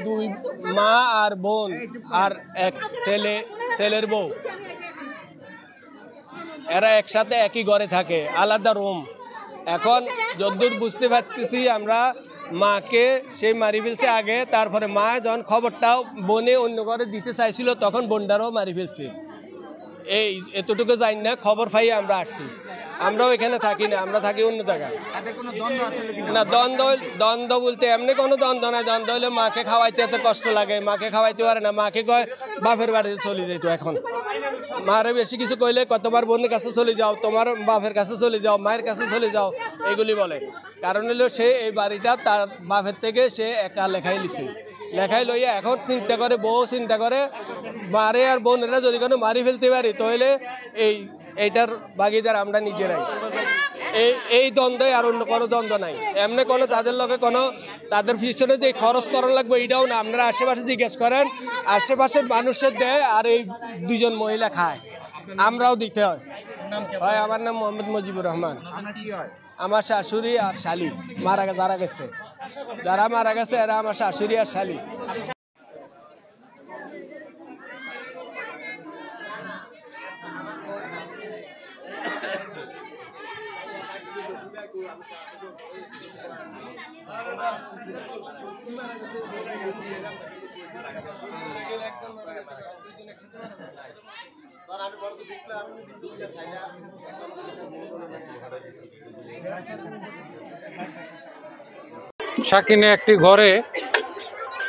দুই মা আর বোন আর এক ছেলের বউ, এরা একসাথে একই ঘরে থাকে, আলাদা রুম। এখন যদ্দূর বুঝতে পারতেছি আমরা, মাকে সে মারি ফেলছে আগে, তারপরে মা যখন খবরটাও বোনে অন্য ঘরে দিতে চাইছিল তখন বোনটারও মারি ফেলছে। এই এতটুকু জানি না, খবর পাই আমরা আসছি। আমরাও এখানে থাকি না, আমরা থাকি অন্য জায়গায়। না দ্বন্দ্ব বলতে এমনি কোনো দ্বন্দ্ব নাই। দ্বন্দ্ব হলে মাকে খাওয়াইতে এত কষ্ট লাগে, মাকে খাওয়াইতে পারে না, মাকে কয় বাপের বাড়িতে চলে যেত। এখন মারে বেশি কিছু কইলে তোমার বোনের কাছে চলে যাও, তোমার বাপের কাছে চলে যাও, মায়ের কাছে চলে যাও, এগুলি বলে। কারণ হলো সে এই বাড়িটা তার বাপের থেকে সে একা লেখাই লিছে, লেখাই লইয়া এখন চিন্তা করে, বউ চিন্তা করে মারে আর বোনেরা যদি কোনো মারি ফেলতে পারি তাহলে এইটার ভাগিদার আমরা নিজেরাই। এই দ্বন্দ্বই, আর অন্য কোনো দ্বন্দ্ব নাই। এমনি কোনো তাদের লগে কোনো তাদের পিছনে যে খরচ করা লাগবে এটাও না। আপনারা আশেপাশে জিজ্ঞেস করেন, আশেপাশের মানুষের দেয় আর এই দুজন মহিলা খায়, আমরাও দিতে হয়। আমার নাম মোহাম্মদ মুজিবুর রহমান। আমার শাশুড়ি আর শালি যারা মারা গেছে এরা আমার শাশুড়ি আর শালি। শাকিনে একটি ঘরে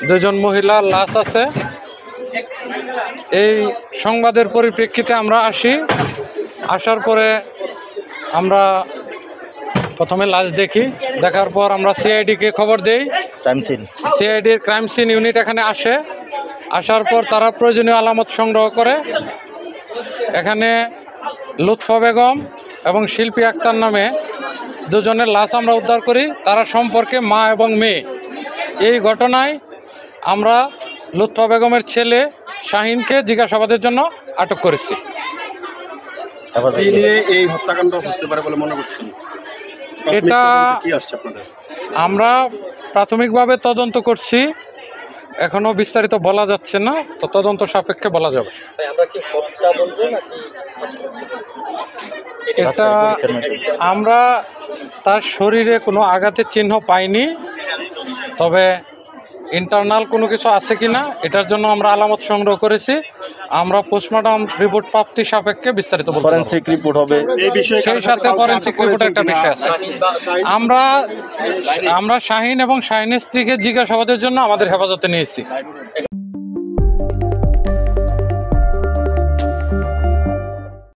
দুজন মহিলার লাশ আছে। এই সংবাদের পরিপ্রেক্ষিতে আমরা আসার পরে আমরা প্রথমে লাশ দেখি, দেখার পর আমরা সিআইডিকে খবর দেই। সিআইডির ক্রাইম সিন ইউনিট এখানে আসার পর তারা প্রয়োজনীয় আলামত সংগ্রহ করে। এখানে লুৎফা বেগম এবং শিল্পী আক্তার নামে দুজনের লাশ আমরা উদ্ধার করি। তারা সম্পর্কে মা এবং মেয়ে। এই ঘটনায় আমরা লুৎফা বেগমের ছেলে শাহিনকে জিজ্ঞাসাবাদের জন্য আটক করেছি। এই হত্যাকাণ্ড হতে পারে বলে মনে করছেন? এটা আমরা প্রাথমিকভাবে তদন্ত করছি, এখনো বিস্তারিত বলা যাচ্ছে না, তো তদন্ত সাপেক্ষে বলা যাবে। এটা আমরা তার শরীরে কোনো আঘাতের চিহ্ন পাইনি, তবে ইন্টারনাল কোনো কিছু আছে কিনা এটার জন্য আমরা আলামত সংগ্রহ করেছি। আমরা পোস্টমর্টম রিপোর্ট প্রাপ্তি সাপেক্ষে বিস্তারিত বলবো। ফরেনসিক রিপোর্ট হবে এই বিষয়ে, সেই সাথে ফরেনসিক রিপোর্টের একটা বিষয় আছে। আমরা শাহিন এবং শাহিনের স্ত্রীকে জিজ্ঞাসাবাদের জন্য আমাদের হেফাজতে নিয়েছি।